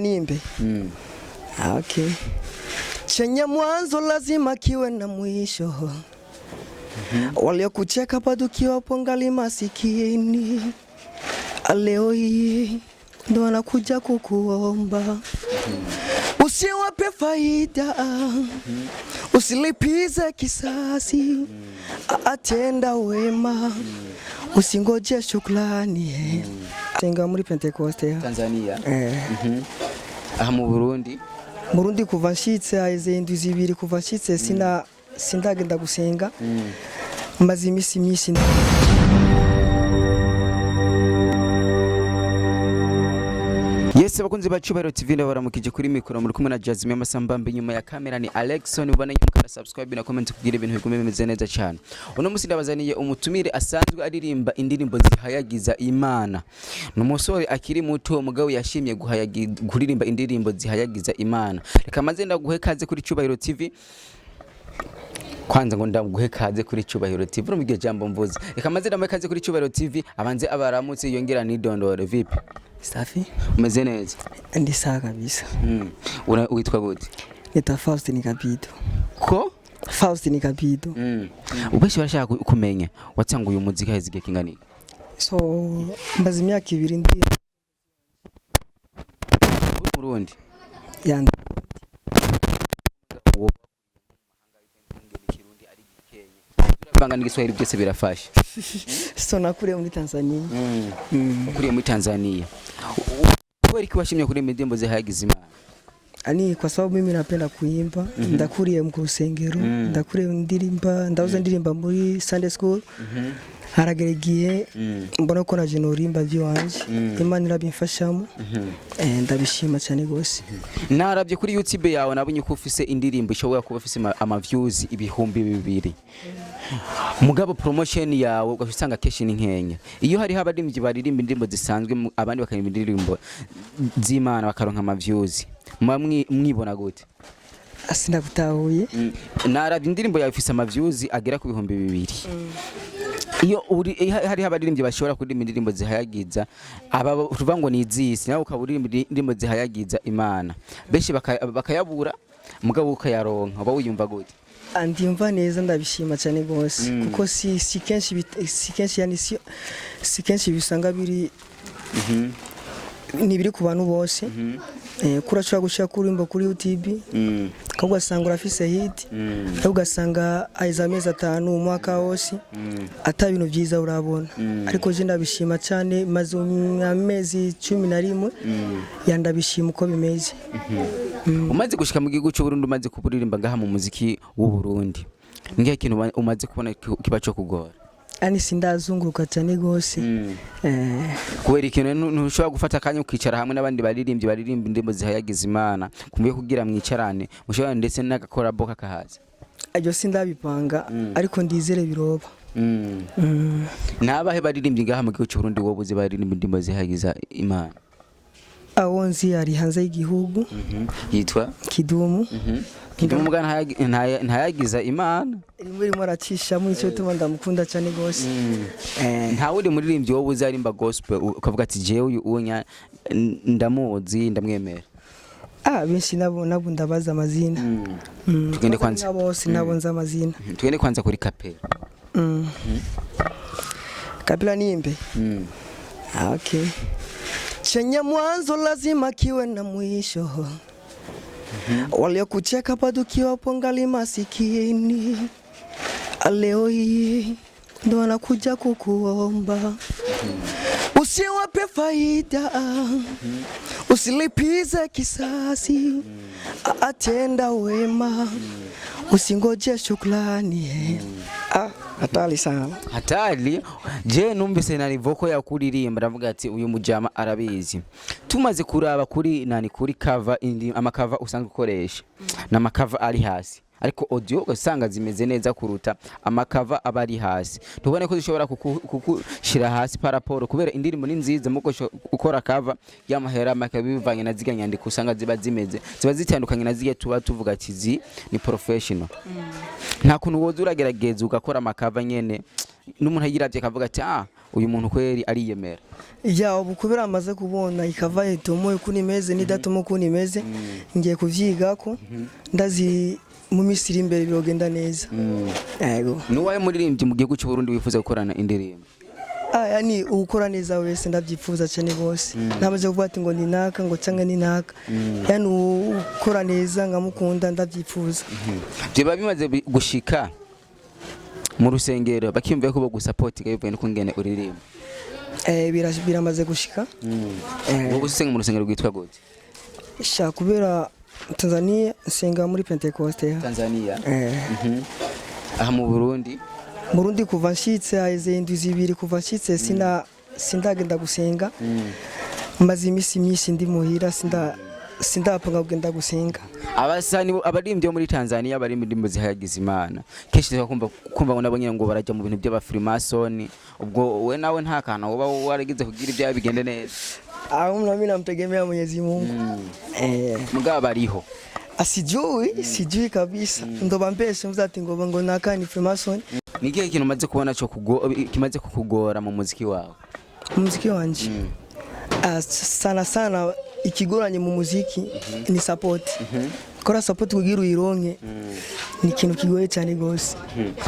Nimbe. Okay. Chenye mwanzo lazima kiwe na mwisho. Waliokucheka bado kiwapo ngali masikini. Leo hii ndo wanakuja kukuomba. Usiwape faida. Usilipize kisasi. Atenda wema. Usingoje shukrani. Gusenga muri Pentecoste Tanzania. Aha mu Burundi kuva nshitse aize indwi zibiri kuva nshitse sindagenda gusenga. Maze imisi myinshi. Yes, abakunzi ba Cyubahiro TV ndabaramukije kuri mikoro muri kumwe na Jasmine Masambambe, nyuma ya kamera ni Alexon. Ubana nyuma subscribe na comment kugira ibintu bigume bimeze neza cyane. Uno musi ndabazaniye umutumire asanzwe aririmba indirimbo zihayagiza Imana. Numusore akiri muto mugabo yashimye kuririmba indirimbo zihayagiza Imana. Reka maze ndaguhe kaze kuri Cyubahiro TV. Kwanza ngo ndaguhe kaze kuri Cyubahiro TV. Urumige jambo mvuze. Reka maze ndamuhe kaze kuri Cyubahiro TV abanze abaramutse yongera ni dondore vipi? Safi. Umeze neza? Ndi sawa kabisa. Uitwa gute? Nita Faustin Kabido. Ko? Faustin Kabido. Ubeshi barashaka kumenya watanguye umuziki hezige kingani? So mbaze imyaka 2 ndi Burundi. Yanda. Banga n'igiswahili byose birafasha. So nakuriye muri Tanzania. Ukuriye muri Tanzania. Wewe ikiwashimye kuri indirimbo zihayagiza Imana. Ani kwa sababu mimi napenda kuimba, ndakuriye mu rusengero, ndakuriye ndirimba, ndavuza ndirimba muri Sunday school. Harageregiye mbona ko naje norimba by'iwanje. Imana irabimfashamo. Ndabishima cyane gose. Narabye kuri YouTube yawe nabonye ko ufise indirimbo ishobora kuba ufise ama views 2,000. Mugabo promotion yawe ugasanga keshi ni nkenya. Iyo hari habadirimvyi baririmba indirimbo zisanzwe abandi bakaririmba indirimbo z'Imana bakaronka ama views. Mwibona gute? Asinda gutahuye. Narabye indirimbo yawe ifise ama views agera ku 2,000. Iyo hari habadirimvyi bashobora kuririmba indirimbo zihayagiza aba ngo ni izisi nawe ukaburirimba indirimbo zihayagiza Imana. Benshi bakayabura mugabo ukayaronka uba wiyumva gute? Andimva neza ndabishima cyane gose kuko si kenshi bisanga biri nibiri ku bantu bose. Kurashobora gushaka kurimba kuri YouTube ugasanga urafise hit ugasanga aizameza 5 umwaka wose ata bintu byiza urabona. Ariko je ndabishima cyane maze amezi 11 yandabishima uko bimeze. Umaze gushika mu gihugu cy'u Burundi umaze kuburirimba ngaha mu muziki w'u Burundi, ngiye kintu umaze kubona kibacho kugora? Ani sindazunguruka cyane gose. Kubera ikintu ntushobora gufata kanya ukicara hamwe n'abandi baririmba indirimbo zihayagiza Imana kumbuye kugira mwicarane mushobora ndetse n'agakora boka kahaza? Ajo sindabipanga ariko ndizere biroba. Nabahe baririmba ngaha mu gihugu cy'u Burundi wobuze baririmba indirimbo zihayagiza Imana? Awonzi ari hanze y'igihugu. Yitwa Kidumu. Kidumu mugana ntayagiza Imana. Rimwe aracisha mu cyo tuma ndamukunda cyane gose. Nta wuri muririmbyi wowe uzarimba gospel ukavuga ati jewe uyu unya ndamuzi ndamwemera? Benshi nabo ndabaza amazina. Tugende kwanza bose nabonza amazina. Tugende kwanza kuri kapela. Kapela nimbe. Okay. Chenye mwanzo lazima kiwe na mwisho. Waliokucheka bado kiwapo ngali masikini. Leo hii ndo wanakuja kukuomba. Usiwape faida. Usilipize kisasi. Atenda wema. Usingoje shukrani. Hatari sana. Hatari. Je numvise nari voko ya kuririmba ndavuga ati uyu mujama arabizi. Tumaze kuraba kuri nani kuri cover amakava usanzwe ukoresha na makava ari hasi. Ariko audio ugasanga zimeze neza kuruta amakava abari hasi. Tubone ko zishobora kukushira hasi paraporo kubera indirimbo ni nziza muko ukora cover y'amahera makabivanye na ziga nyandiko usanga ziba zitandukanye na zigiye tuba tuvuga ati zi ni professional. Nta kuntu woza uragerageza ugakora amakava nyene n'umuntu ayiravye akavuga ati uyu muntu kweri ariyemera ya ubu kubera amaze kubona ikava itomo ukuntu imeze n'idatomo ukuntu imeze ngiye kuvyigako ndazi mu misiri imbere birogenda neza yego nuwaye muririmbyi mu gihugu cy'u Burundi wifuza gukorana indirimbo yani ukora neza wese ndabyifuza cyane bose namaze kuvuga ati ngo ni naka ngo cyangwa ni naka yani ukora neza nkamukunda ndabyifuza byo bimaze gushika mu rusengero bakiyumviye ko bagusupportinga bivuye no kungene uririmba biramaze gushika wowe usenga mu rusengero rwitwa gute sha kubera Tanzania nsenga muri Pentecoste Tanzania aha mu Burundi kuva nshitse haize indwi zibiri kuva nshitse sindagenda gusenga maze imisi myinshi ndi muhira sindapanga kugenda gusenga abasani abaririmbyi muri Tanzania bari indirimbo zihagize Imana kenshi kumva ngo nabo nyine ngo barajya mu bintu by'abafrimasoni ubwo we nawe nta kana uba waragize kugira ibya bigende neza mimi namtegemea Mwenyezi Mungu mugaba bariho sijui kabisa ndo bambeshe mzati ngo nakani Freemason ni kihe kintu maze kubona cyo kimaze kukugora mu muziki wawe muziki wanje sana ikigoranye mu muziki ni support kora support kugira uyironke ni ikintu kigoye cyane gose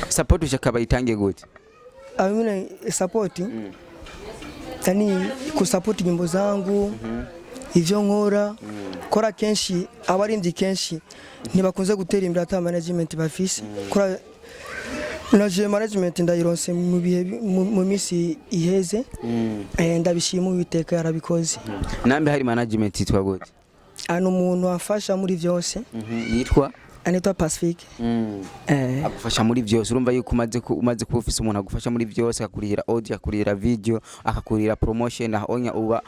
support ushakaba itange gute mimi support yani kusupport nyimbo zangu ivyo nkora kora kenshi abarindi kenshi ntibakunze gutera imbere ata management bafise kora naje management ndayironse mu bihe mu misi iheze ndabishima ubiteka yarabikoze nambe hari management yitwa gute ano umuntu afasha muri vyose yitwa anitwa Pacifique agufasha muri vyose urumva yuko umaze kuba ufise umuntu agufasha muri vyose akakurira audio akakurira video akakurira promotion ahonya uba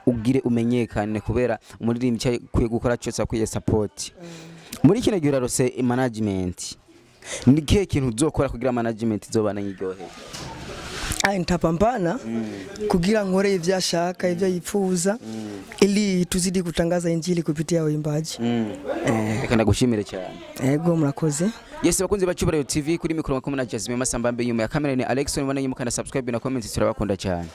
ugire umenyekane kubera umuririmbyi kwiye gukora cyose akwiye support muri kino gihe urarose management ni kihe kintu uzokora kugira management izobana nyiryohe nitapambana kugira nkore ivyo ashaka ivyo yifuza ili tuzidi kutangaza injili kupitia waimbaji reka ndagushimire cyane yego murakoze Yes bakunze bacubara TV kuri mikro 10 na Jasmine Masambambe nyuma ya kamera ni Alexon wana nyimukana subscribe na comment turabakunda cyane